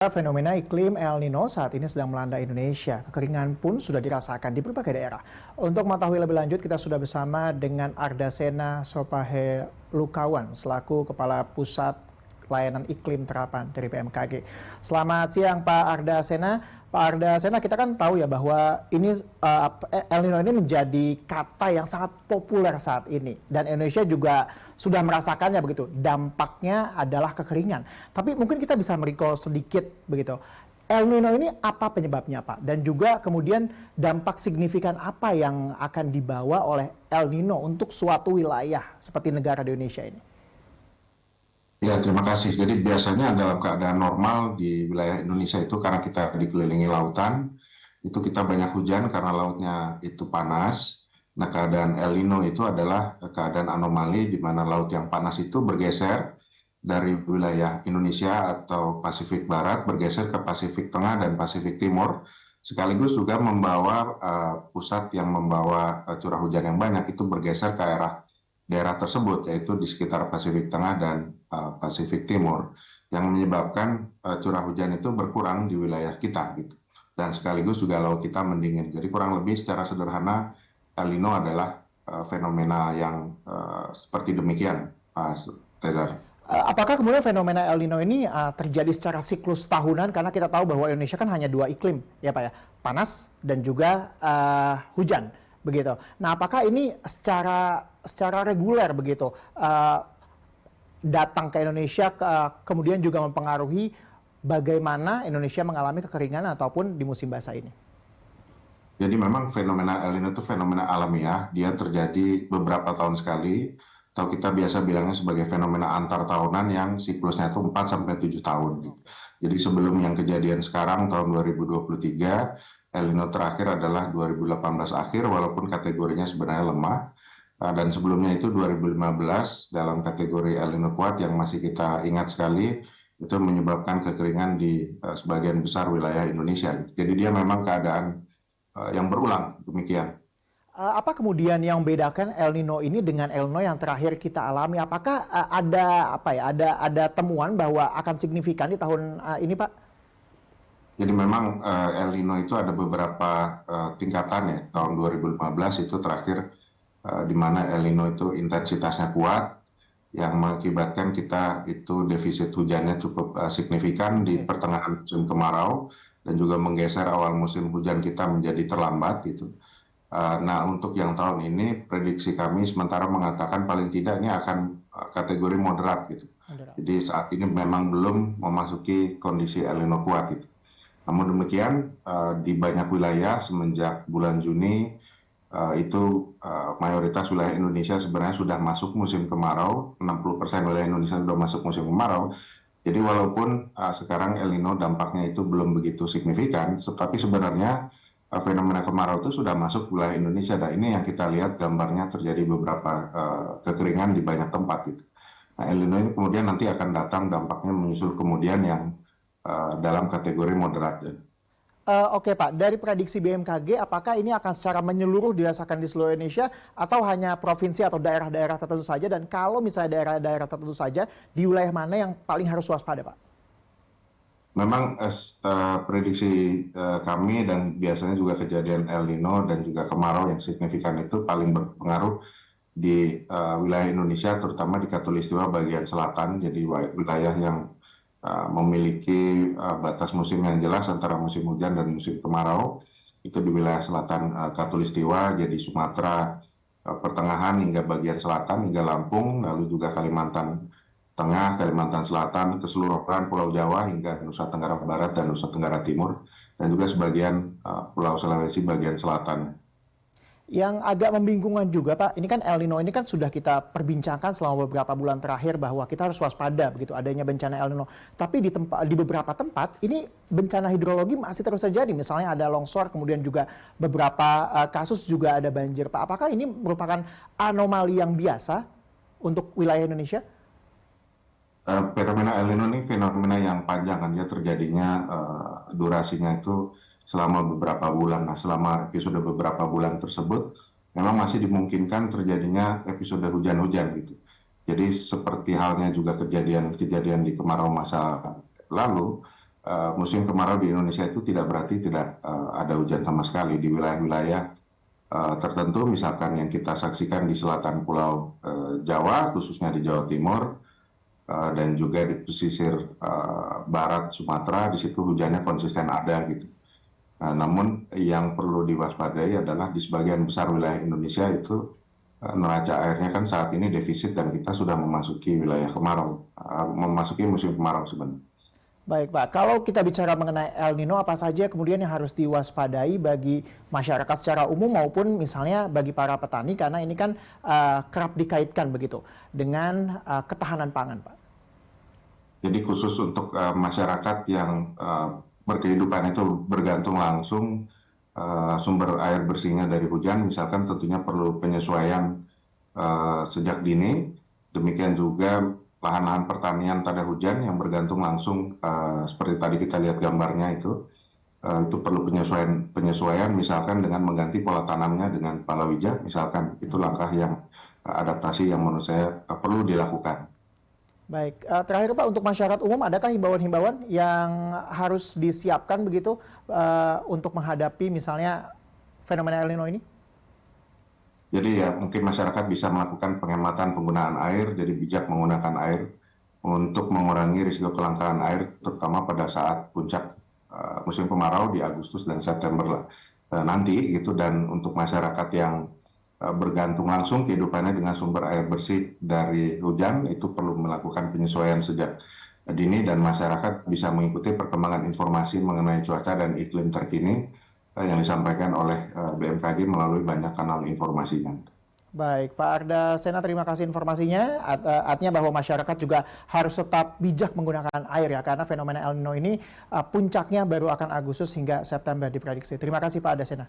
Fenomena iklim El Nino saat ini sedang melanda Indonesia. Kekeringan pun sudah dirasakan di berbagai daerah. Untuk mengetahui lebih lanjut, kita sudah bersama dengan Ardasena Sopahe Lukawan selaku Kepala Pusat Layanan Iklim Terapan dari BMKG. Selamat siang Pak Ardasena. Pak Ardasena, kita kan tahu ya bahwa ini El Nino ini menjadi kata yang sangat populer saat ini. Dan Indonesia juga sudah merasakannya begitu. Dampaknya adalah kekeringan. Tapi mungkin kita bisa merecall sedikit begitu. El Nino ini apa penyebabnya Pak? Dan juga kemudian dampak signifikan apa yang akan dibawa oleh El Nino untuk suatu wilayah seperti negara di Indonesia ini? Ya, terima kasih. Jadi biasanya dalam keadaan normal di wilayah Indonesia itu karena kita dikelilingi lautan, itu kita banyak hujan karena lautnya itu panas. Nah, keadaan El Nino itu adalah keadaan anomali di mana laut yang panas itu bergeser dari wilayah Indonesia atau Pasifik Barat bergeser ke Pasifik Tengah dan Pasifik Timur, sekaligus juga membawa pusat yang membawa curah hujan yang banyak itu bergeser ke arah daerah tersebut, yaitu di sekitar Pasifik Tengah dan Pasifik Timur, yang menyebabkan curah hujan itu berkurang di wilayah kita, gitu. Dan sekaligus juga laut kita mendingin. Jadi kurang lebih secara sederhana, El Nino adalah fenomena yang seperti demikian, Mas Cesar. Apakah kemudian fenomena El Nino ini terjadi secara siklus tahunan? Karena kita tahu bahwa Indonesia kan hanya dua iklim, ya Pak ya, panas dan juga hujan, begitu. Nah, apakah ini secara reguler begitu datang ke Indonesia, kemudian juga mempengaruhi bagaimana Indonesia mengalami kekeringan ataupun di musim basah ini? Jadi memang fenomena El Nino itu fenomena alamiah, dia terjadi beberapa tahun sekali, atau kita biasa bilangnya sebagai fenomena antar tahunan yang siklusnya itu 4-7 tahun. Gitu. Jadi sebelum yang kejadian sekarang tahun 2023, El Nino terakhir adalah 2018 akhir, walaupun kategorinya sebenarnya lemah. Dan sebelumnya itu 2015 dalam kategori El Nino kuat yang masih kita ingat sekali, itu menyebabkan kekeringan di sebagian besar wilayah Indonesia. Gitu. Jadi dia memang keadaan yang berulang, demikian. Apa kemudian yang membedakan El Nino ini dengan El Nino yang terakhir kita alami? Apakah ada temuan bahwa akan signifikan di tahun ini, Pak? Jadi memang El Nino itu ada beberapa tingkatan ya. Tahun 2015 itu terakhir di mana El Nino itu intensitasnya kuat, yang mengakibatkan kita itu defisit hujannya cukup signifikan di pertengahan musim kemarau dan juga menggeser awal musim hujan kita menjadi terlambat gitu. Nah, untuk yang tahun ini prediksi kami sementara mengatakan paling tidak ini akan kategori moderat gitu. Jadi saat ini memang belum memasuki kondisi El Nino kuat itu. Namun demikian di banyak wilayah semenjak bulan Juni itu mayoritas wilayah Indonesia sebenarnya sudah masuk musim kemarau, 60% wilayah Indonesia sudah masuk musim kemarau. Jadi walaupun sekarang El Nino dampaknya itu belum begitu signifikan, tapi sebenarnya fenomena kemarau itu sudah masuk wilayah Indonesia. Dan ini yang kita lihat gambarnya terjadi beberapa kekeringan di banyak tempat gitu. Nah, El Nino ini kemudian nanti akan datang dampaknya menyusul kemudian yang dalam kategori moderat. Ya. Oke Pak, dari prediksi BMKG, apakah ini akan secara menyeluruh dirasakan di seluruh Indonesia atau hanya provinsi atau daerah-daerah tertentu saja? Dan kalau misalnya daerah-daerah tertentu saja, di wilayah mana yang paling harus waspada Pak? Memang prediksi kami dan biasanya juga kejadian El Nino dan juga kemarau yang signifikan itu paling berpengaruh di wilayah Indonesia, terutama di Katulistiwa bagian selatan, jadi wilayah yang memiliki batas musim yang jelas antara musim hujan dan musim kemarau. Itu di wilayah selatan Katulistiwa, jadi Sumatera pertengahan hingga bagian selatan hingga Lampung, lalu juga Kalimantan Tengah, Kalimantan Selatan, keseluruhan Pulau Jawa hingga Nusa Tenggara Barat dan Nusa Tenggara Timur, dan juga sebagian Pulau Sulawesi bagian selatan. Yang agak membingungkan juga Pak, ini kan El Nino ini kan sudah kita perbincangkan selama beberapa bulan terakhir bahwa kita harus waspada begitu adanya bencana El Nino. Tapi di beberapa tempat ini bencana hidrologi masih terus terjadi. Misalnya ada longsor, kemudian juga beberapa kasus juga ada banjir. Pak, apakah ini merupakan anomali yang biasa untuk wilayah Indonesia? Fenomena El Nino ini fenomena yang panjang kan, dia terjadinya durasinya itu selama beberapa bulan. Nah, selama episode beberapa bulan tersebut, memang masih dimungkinkan terjadinya episode hujan-hujan gitu. Jadi seperti halnya juga kejadian-kejadian di kemarau masa lalu, musim kemarau di Indonesia itu tidak berarti tidak ada hujan sama sekali di wilayah-wilayah tertentu, misalkan yang kita saksikan di selatan Pulau Jawa, khususnya di Jawa Timur, dan juga di pesisir barat Sumatera, di situ hujannya konsisten ada gitu. Namun yang perlu diwaspadai adalah di sebagian besar wilayah Indonesia itu neraca airnya kan saat ini defisit dan kita sudah memasuki wilayah kemarau, memasuki musim kemarau sebenarnya. Baik Pak, kalau kita bicara mengenai El Nino, apa saja kemudian yang harus diwaspadai bagi masyarakat secara umum maupun misalnya bagi para petani, karena ini kan kerap dikaitkan begitu dengan ketahanan pangan Pak. Jadi khusus untuk masyarakat yang berkehidupan itu bergantung langsung sumber air bersihnya dari hujan, misalkan tentunya perlu penyesuaian sejak dini. Demikian juga lahan-lahan pertanian tada hujan yang bergantung langsung seperti tadi kita lihat gambarnya itu perlu penyesuaian misalkan dengan mengganti pola tanamnya dengan palawija, misalkan itu langkah yang adaptasi yang menurut saya perlu dilakukan. Baik, terakhir Pak, untuk masyarakat umum adakah himbauan-himbauan yang harus disiapkan begitu untuk menghadapi misalnya fenomena El Nino ini? Jadi ya mungkin masyarakat bisa melakukan penghematan penggunaan air, jadi bijak menggunakan air untuk mengurangi risiko kelangkaan air, terutama pada saat puncak musim kemarau di Agustus dan September nanti gitu. Dan untuk masyarakat yang bergantung langsung kehidupannya dengan sumber air bersih dari hujan, itu perlu melakukan penyesuaian sejak dini dan masyarakat bisa mengikuti perkembangan informasi mengenai cuaca dan iklim terkini yang disampaikan oleh BMKG melalui banyak kanal informasinya. Baik, Pak Arda Sena, terima kasih informasinya. Artinya bahwa masyarakat juga harus tetap bijak menggunakan air ya, karena fenomena El Nino ini puncaknya baru akan Agustus hingga September diprediksi. Terima kasih Pak Arda Sena.